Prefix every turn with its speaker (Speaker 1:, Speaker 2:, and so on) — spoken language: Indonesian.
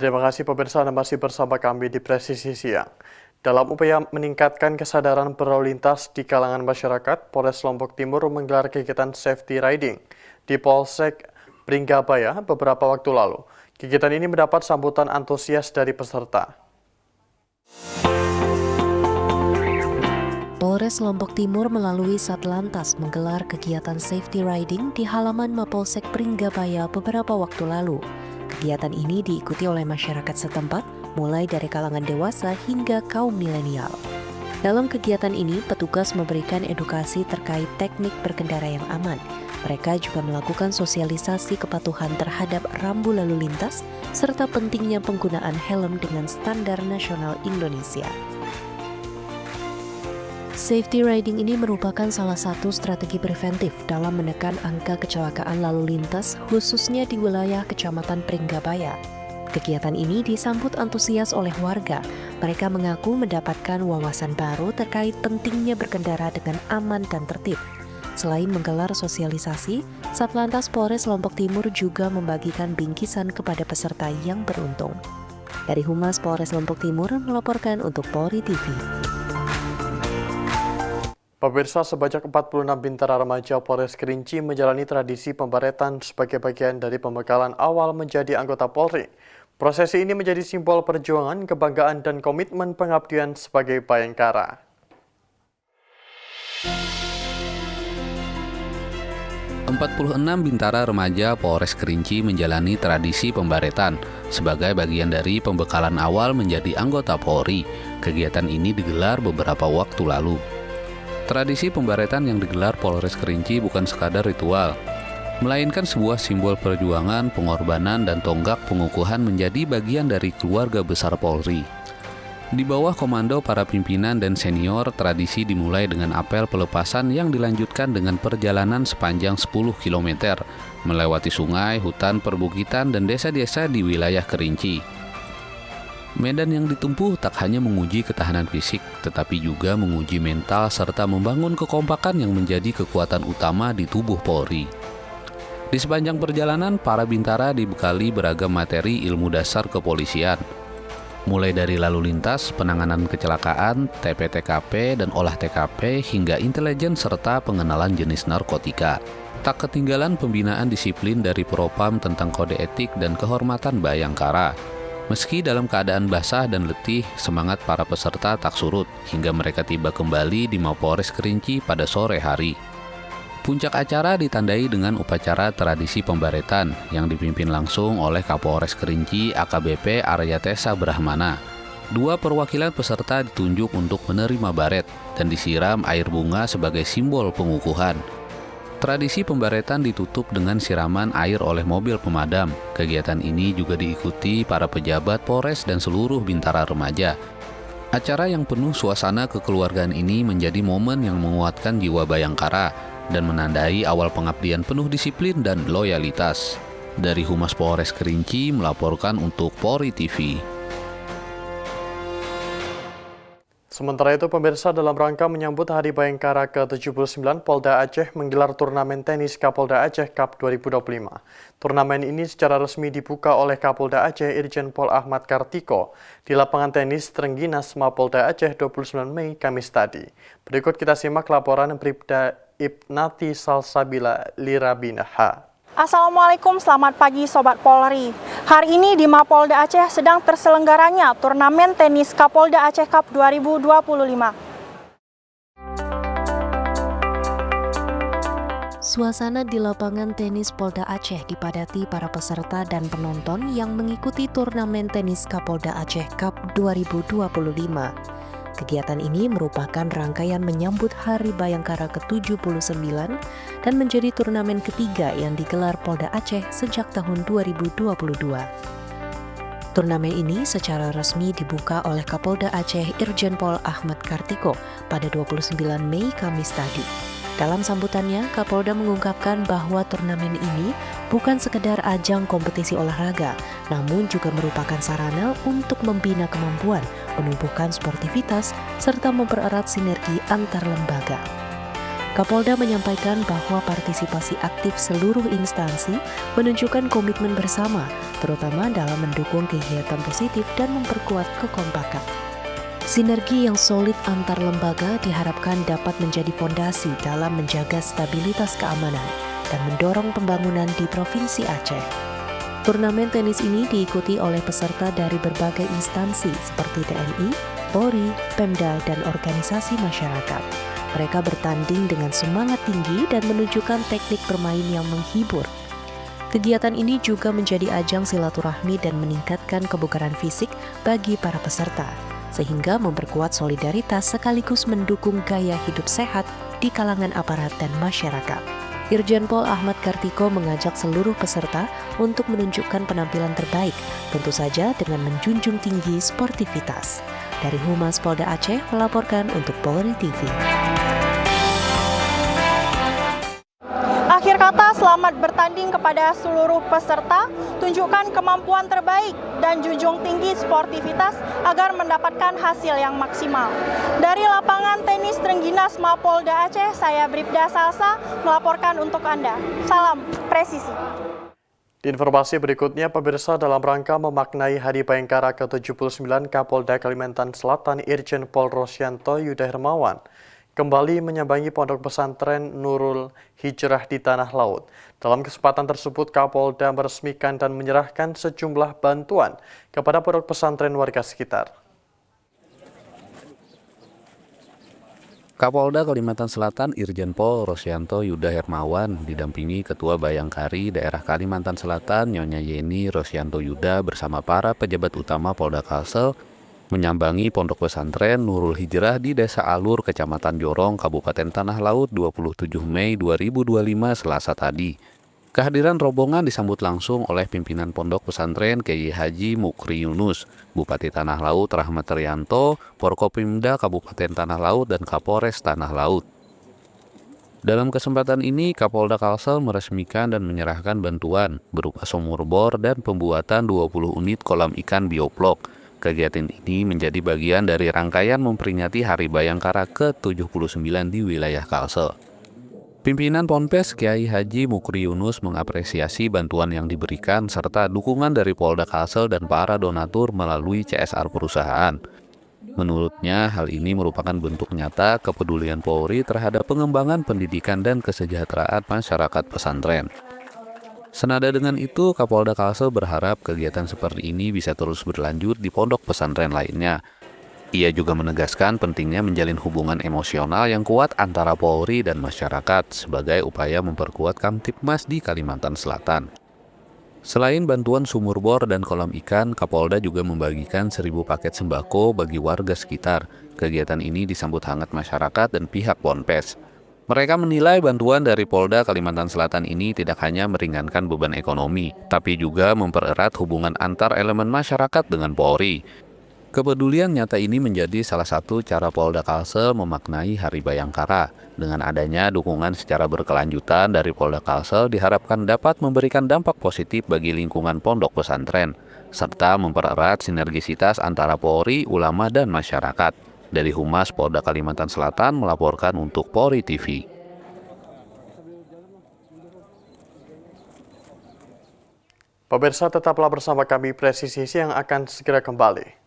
Speaker 1: Terima kasih pemirsa, Anda masih bersama kami di Presisi Siang. Dalam upaya meningkatkan kesadaran berlalu lintas di kalangan masyarakat, Polres Lombok Timur menggelar kegiatan safety riding di Polsek Pringgabaya beberapa waktu lalu. Kegiatan ini mendapat sambutan antusias dari peserta.
Speaker 2: Polres Lombok Timur melalui Satlantas menggelar kegiatan safety riding di halaman Mapolsek Pringgabaya beberapa waktu lalu. Kegiatan ini diikuti oleh masyarakat setempat, mulai dari kalangan dewasa hingga kaum milenial. Dalam kegiatan ini, petugas memberikan edukasi terkait teknik berkendara yang aman. Mereka juga melakukan sosialisasi kepatuhan terhadap rambu lalu lintas, serta pentingnya penggunaan helm dengan standar nasional Indonesia. Safety riding ini merupakan salah satu strategi preventif dalam menekan angka kecelakaan lalu lintas, khususnya di wilayah Kecamatan Pringgabaya. Kegiatan ini disambut antusias oleh warga. Mereka mengaku mendapatkan wawasan baru terkait pentingnya berkendara dengan aman dan tertib. Selain menggelar sosialisasi, Satlantas Polres Lombok Timur juga membagikan bingkisan kepada peserta yang beruntung. Dari Humas Polres Lombok Timur melaporkan untuk Polri TV.
Speaker 1: Pemirsa, sebanyak 46 bintara remaja Polres Kerinci menjalani tradisi pembaretan sebagai bagian dari pembekalan awal menjadi anggota Polri. Prosesi ini menjadi simbol perjuangan, kebanggaan, dan komitmen pengabdian sebagai bayangkara.
Speaker 3: 46 bintara remaja Polres Kerinci menjalani tradisi pembaretan sebagai bagian dari pembekalan awal menjadi anggota Polri. Kegiatan ini digelar beberapa waktu lalu. Tradisi pembaretan yang digelar Polres Kerinci bukan sekadar ritual, melainkan sebuah simbol perjuangan, pengorbanan, dan tonggak pengukuhan menjadi bagian dari keluarga besar Polri. Di bawah komando para pimpinan dan senior, tradisi dimulai dengan apel pelepasan yang dilanjutkan dengan perjalanan sepanjang 10 km, melewati sungai, hutan, perbukitan, dan desa-desa di wilayah Kerinci. Medan yang ditempuh tak hanya menguji ketahanan fisik, tetapi juga menguji mental serta membangun kekompakan yang menjadi kekuatan utama di tubuh Polri. Di sepanjang perjalanan, para bintara dibekali beragam materi ilmu dasar kepolisian, mulai dari lalu lintas, penanganan kecelakaan, TP/TKP, dan olah TKP, hingga intelijen serta pengenalan jenis narkotika. Tak ketinggalan pembinaan disiplin dari Propam tentang kode etik dan kehormatan bayangkara. Meski dalam keadaan basah dan letih, semangat para peserta tak surut hingga mereka tiba kembali di Mapolres Kerinci pada sore hari. Puncak acara ditandai dengan upacara tradisi pembaretan yang dipimpin langsung oleh Kapolres Kerinci AKBP Aryatesa Brahmana. Dua perwakilan peserta ditunjuk untuk menerima baret dan disiram air bunga sebagai simbol pengukuhan. Tradisi pembaretan ditutup dengan siraman air oleh mobil pemadam. Kegiatan ini juga diikuti para pejabat Polres dan seluruh bintara remaja. Acara yang penuh suasana kekeluargaan ini menjadi momen yang menguatkan jiwa bayangkara dan menandai awal pengabdian penuh disiplin dan loyalitas. Dari Humas Polres Kerinci melaporkan untuk Polri TV.
Speaker 1: Sementara itu, pemirsa, dalam rangka menyambut Hari Bayangkara ke-79, Polda Aceh menggelar turnamen tenis Kapolda Aceh Cup 2025. Turnamen ini secara resmi dibuka oleh Kapolda Aceh Irjen Pol Ahmad Kartiko di lapangan tenis Trengginas Mapolda Aceh 29 Mei Kamis tadi. Berikut kita simak laporan Bribda Ibnati Salsabila Lirabinha.
Speaker 4: Assalamualaikum, selamat pagi Sobat Polri. Hari ini di Mapolda Aceh sedang terselenggaranya turnamen tenis Kapolda Aceh Cup 2025.
Speaker 2: Suasana di lapangan tenis Polda Aceh dipadati para peserta dan penonton yang mengikuti turnamen tenis Kapolda Aceh Cup 2025. Kegiatan ini merupakan rangkaian menyambut Hari Bayangkara ke-79 dan menjadi turnamen ketiga yang digelar Polda Aceh sejak tahun 2022. Turnamen ini secara resmi dibuka oleh Kapolda Aceh Irjen Pol Ahmad Kartiko pada 29 Mei Kamis tadi. Dalam sambutannya, Kapolda mengungkapkan bahwa turnamen ini bukan sekedar ajang kompetisi olahraga, namun juga merupakan sarana untuk membina kemampuan, menumbuhkan sportivitas, serta mempererat sinergi antar lembaga. Kapolda menyampaikan bahwa partisipasi aktif seluruh instansi menunjukkan komitmen bersama, terutama dalam mendukung kegiatan positif dan memperkuat kekompakan. Sinergi yang solid antar lembaga diharapkan dapat menjadi fondasi dalam menjaga stabilitas keamanan dan mendorong pembangunan di Provinsi Aceh. Turnamen tenis ini diikuti oleh peserta dari berbagai instansi seperti TNI, Polri, Pemda, dan organisasi masyarakat. Mereka bertanding dengan semangat tinggi dan menunjukkan teknik bermain yang menghibur. Kegiatan ini juga menjadi ajang silaturahmi dan meningkatkan kebugaran fisik bagi para peserta, sehingga memperkuat solidaritas sekaligus mendukung gaya hidup sehat di kalangan aparat dan masyarakat. Irjen Pol Ahmad Kartiko mengajak seluruh peserta untuk menunjukkan penampilan terbaik, tentu saja dengan menjunjung tinggi sportivitas. Dari Humas Polda Aceh melaporkan untuk Polri TV.
Speaker 4: Akhir kata, selamat bertanding kepada seluruh peserta, tunjukkan kemampuan terbaik dan junjung tinggi sportivitas agar mendapatkan hasil yang maksimal. Dari lapangan tenis Trengginas Mapolda Aceh, saya Bribda Salsa melaporkan untuk Anda. Salam presisi.
Speaker 1: Di informasi berikutnya, pemirsa, dalam rangka memaknai Hari Bayangkara ke-79, Kapolda Kalimantan Selatan Irjen Pol Rosyanto Yuda Hermawan kembali menyambangi pondok pesantren Nurul Hijrah di Tanah Laut. Dalam kesempatan tersebut, Kapolda meresmikan dan menyerahkan sejumlah bantuan kepada pondok pesantren warga sekitar.
Speaker 3: Kapolda Kalimantan Selatan Irjen Pol Rosyanto Yuda Hermawan didampingi Ketua Bayangkari Daerah Kalimantan Selatan Nyonya Yeni Rosyanto Yuda bersama para pejabat utama Polda Kalsel menyambangi pondok pesantren Nurul Hijrah di Desa Alur, Kecamatan Jorong, Kabupaten Tanah Laut 27 Mei 2025 Selasa tadi. Kehadiran rombongan disambut langsung oleh pimpinan pondok pesantren Kiai Haji Mukri Yunus, Bupati Tanah Laut Rahmat Rianto, Forkopimda Kabupaten Tanah Laut, dan Kapolres Tanah Laut. Dalam kesempatan ini, Kapolda Kalsel meresmikan dan menyerahkan bantuan berupa sumur bor dan pembuatan 20 unit kolam ikan bioplok. Kegiatan ini menjadi bagian dari rangkaian memperingati Hari Bayangkara ke-79 di wilayah Kalsel. Pimpinan Ponpes Kiai Haji Mukri Yunus mengapresiasi bantuan yang diberikan serta dukungan dari Polda Kalsel dan para donatur melalui CSR perusahaan. Menurutnya, hal ini merupakan bentuk nyata kepedulian Polri terhadap pengembangan pendidikan dan kesejahteraan masyarakat pesantren. Senada dengan itu, Kapolda Kalsel berharap kegiatan seperti ini bisa terus berlanjut di pondok pesantren lainnya. Ia juga menegaskan pentingnya menjalin hubungan emosional yang kuat antara Polri dan masyarakat sebagai upaya memperkuat Kamtibmas di Kalimantan Selatan. Selain bantuan sumur bor dan kolam ikan, Kapolda juga membagikan 1.000 paket sembako bagi warga sekitar. Kegiatan ini disambut hangat masyarakat dan pihak Ponpes. Mereka menilai bantuan dari Polda Kalimantan Selatan ini tidak hanya meringankan beban ekonomi, tapi juga mempererat hubungan antar elemen masyarakat dengan Polri. Kepedulian nyata ini menjadi salah satu cara Polda Kalsel memaknai Hari Bayangkara. Dengan adanya dukungan secara berkelanjutan dari Polda Kalsel diharapkan dapat memberikan dampak positif bagi lingkungan pondok pesantren, serta mempererat sinergisitas antara Polri, ulama, dan masyarakat. Dari Humas Polda Kalimantan Selatan melaporkan untuk Polri TV.
Speaker 1: Pemirsa, tetaplah bersama kami, Presisi yang akan segera kembali.